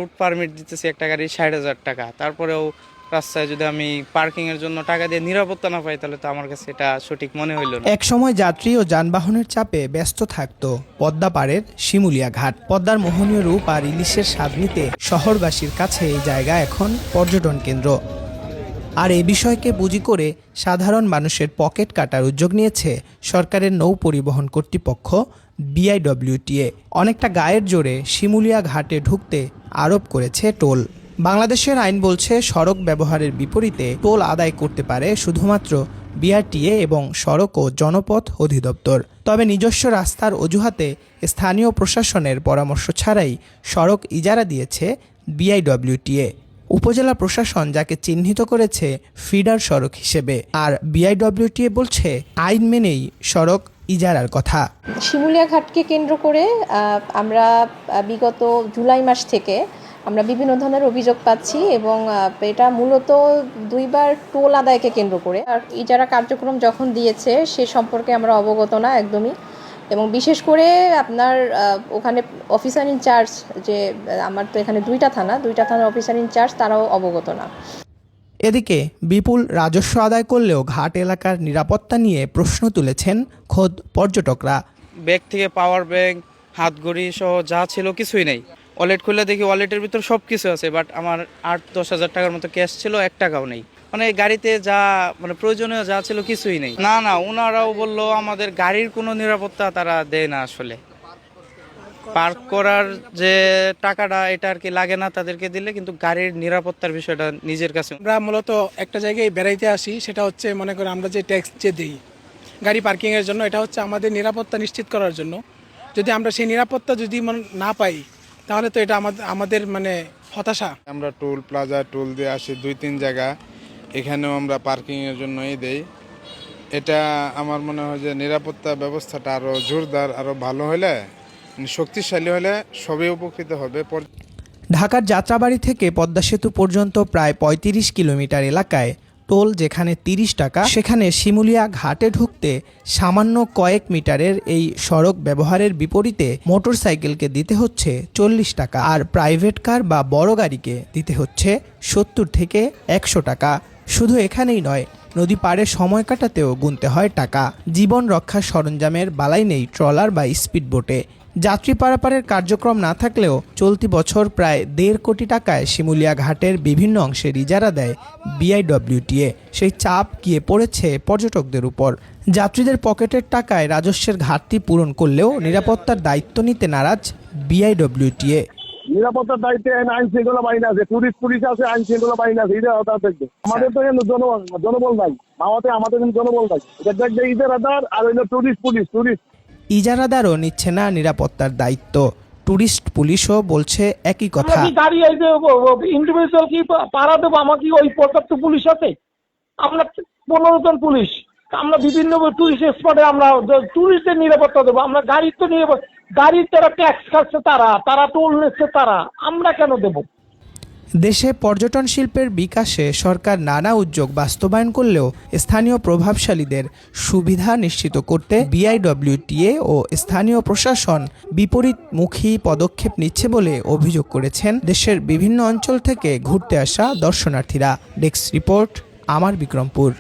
Route permit দিতেছি একটা গাড়ি ৬০,০০০ টাকা, তারপরেও রাস্তায় যদি আমি পার্কিং এর জন্য টাকা দিয়ে নিরাপত্তা না পাই তাহলে তো আমার কাছে এটা সঠিক মনে হইল না। একসময় যাত্রী ও যানবাহনের চাপে ব্যস্ত থাকত পদ্মা পাড়ের শিমুলিয়া ঘাট। পদ্মার মোহনীয় রূপ আর ইলিশের স্বাদ নিতে শহরবাসীর কাছে এই জায়গা এখন পর্যটন কেন্দ্র। আর এই বিষয়কে পুঁজি করে সাধারণ মানুষের পকেট কাটার উদ্যোগ নিয়েছে সরকারের নৌ পরিবহন কর্তৃপক্ষ বিআইডব্লিউটিএ। অনেকটা গায়ের জোরে শিমুলিয়া ঘাটে ঢুকতে আরোপ করেছে টোল। বাংলাদেশের আইন বলছে সড়ক ব্যবহারের বিপরীতে টোল আদায় করতে পারে শুধুমাত্র বিআরটিএ এবং সড়ক ও জনপথ অধিদপ্তর। তবে নিজস্ব রাস্তার অজুহাতে স্থানীয় প্রশাসনের পরামর্শ ছাড়াই সড়ক ইজারা দিয়েছে বিআইডব্লিউটিএ। উপজেলা প্রশাসন যাকে চিহ্নিত করেছে ফিডার সড়ক হিসেবে, আর বিআইডব্লিউটিএ বলছে আইন মেনেই সড়ক ইজারার কথা। শিমুলিয়া ঘাটকে কেন্দ্র করে আমরা বিগত জুলাই মাস থেকে আমরা বিভিন্ন ধরনের অভিযোগ পাচ্ছি এবং এটা মূলত দুইবার টোল আদায়কে কেন্দ্র করে। আর ইজারা কার্যক্রম যখন দিয়েছে সে সম্পর্কে আমরা অবগত না একদমই, এবং বিশেষ করে আপনার ওখানে অফিসার ইনচার্জ, যে আমার তো এখানে দুইটা থানার অফিসার ইনচার্জ, তারাও অবগত না। এদিকে বিপুল রাজস্ব আদায় করলেও ঘাট এলাকার নিরাপত্তা নিয়ে প্রশ্ন তুলেছেন খোদ পর্যটকরা। ব্যাগ থেকে পাওয়ার ব্যাংক, হাতঘড়ি সহ যা ছিল কিছুই নেই। ওয়ালেট খুলে দেখি ওয়ালেটের ভিতর সব কিছু আছে, বাট আমার ৮-১০ হাজার টাকার মতো ক্যাশ ছিল, ১ টাকাও নেই। মানে গাড়িতে যা প্রয়োজনীয় যা ছিল কিছুই নেই। না ওনারাও বললো আমাদের গাড়ির কোনো নিরাপত্তা তারা দেয় না। আসলে পার্ক করার যে টাকাটা এটা আর কি লাগে না তাদেরকে দিলে, কিন্তু গাড়ির নিরাপত্তার বিষয়টা নিজের কাছে। আমরা মূলত একটা জায়গায় বেড়াইতে আসি, সেটা হচ্ছে মনে করেন আমরা যে ট্যাক্স যে দিই গাড়ি পার্কিংয়ের জন্য, এটা হচ্ছে আমাদের নিরাপত্তা নিশ্চিত করার জন্য। যদি আমরা সেই নিরাপত্তা যদি না পাই তাহলে তো এটা আমাদের হতাশা। আমরা টোল প্লাজা টোল দিয়ে আসি ২-৩ জায়গা, এখানেও আমরা পার্কিংয়ের জন্যই দেই। এটা আমার মনে হয় যে নিরাপত্তা ব্যবস্থাটা আরও জোরদার, আরও ভালো হলে, শক্তিশালী হলে সবই উপকৃত হবে। ঢাকার যাত্রাবাড়ি থেকে পদ্মা সেতু পর্যন্ত প্রায় ৩৫ কিলোমিটার এলাকায় টোল যেখানে ৩০ টাকা, সেখানে শিমুলিয়া ঘাটে ঢুকতে সামান্য কয়েক মিটারের এই সড়ক ব্যবহারের বিপরীতে মোটরসাইকেলকে দিতে হচ্ছে ৪০ টাকা, আর প্রাইভেট কার বা বড় গাড়িকে দিতে হচ্ছে ৭০ থেকে ১০০ টাকা। শুধু এখানেই নয়, নদী পাড়ে সময় কাটাতেও গুনতে হয় টাকা। জীবন রক্ষার সরঞ্জামের বালাই নেই ট্রলার বা স্পিড বোটে। যাত্রী পারাপারের কার্যক্রম না থাকলেও চলতি বছর প্রায় ১.৫ কোটি টাকায় শিমুলিয়া ঘাটের বিভিন্ন অংশের ইজারা দেয় বিআইডব্লিউটিএ। সেই চাপ গিয়ে পড়েছে পর্যটকদের উপর। যাত্রীদের পকেটের টাকায় রাজস্বের ঘাটতি পূরণ করলেও নিরাপত্তার দায়িত্ব নিতে নারাজ বিআইডব্লিউটিএ। নিরাপত্তার দায়িত্বে আইন শৃঙ্খলা বাহিনী আছে, পুলিশ আছে, আইন শৃঙ্খলা বাহিনী আছে। এটা দেখবে আমাদের তো জনবল নাই, মাওয়াতে আমাদের কিন্তু জনবল নাই। এটা দেখবে ইজারাদার আর হইলো পুলিশ। ইজারাদারও নিচ্ছে না নিরাপত্তার দায়িত্ব। টুরিস্ট পুলিশও বলছে একই কথা। গাড়ি এই যে ইন্ডিভিজুয়াল কি পাড়া দেবো, আমাকে ওই পর্যাপ্ত পুলিশ আছে? আমরা ১৫ জন পুলিশ, আমরা বিভিন্ন টুরিস্ট স্পটে আমরা টুরিস্টদের নিরাপত্তা দেবো। আমরা গাড়ির তো গাড়ির তারা ট্যাক্স খাচ্ছে, তারা টোল নিচ্ছে, আমরা কেন দেবো? দেশে পর্যটন শিল্পের বিকাশে সরকার নানা উদ্যোগ বাস্তবায়ন করলেও স্থানীয় প্রভাবশালীদের সুবিধা নিশ্চিত করতে বিআইডব্লিউটিএ ও স্থানীয় প্রশাসন বিপরীতমুখী পদক্ষেপ নিচ্ছে বলে অভিযোগ করেছেন দেশের বিভিন্ন অঞ্চল থেকে ঘুরতে আসা দর্শনার্থীরা। ডেস্ক রিপোর্ট, আমার বিক্রমপুর।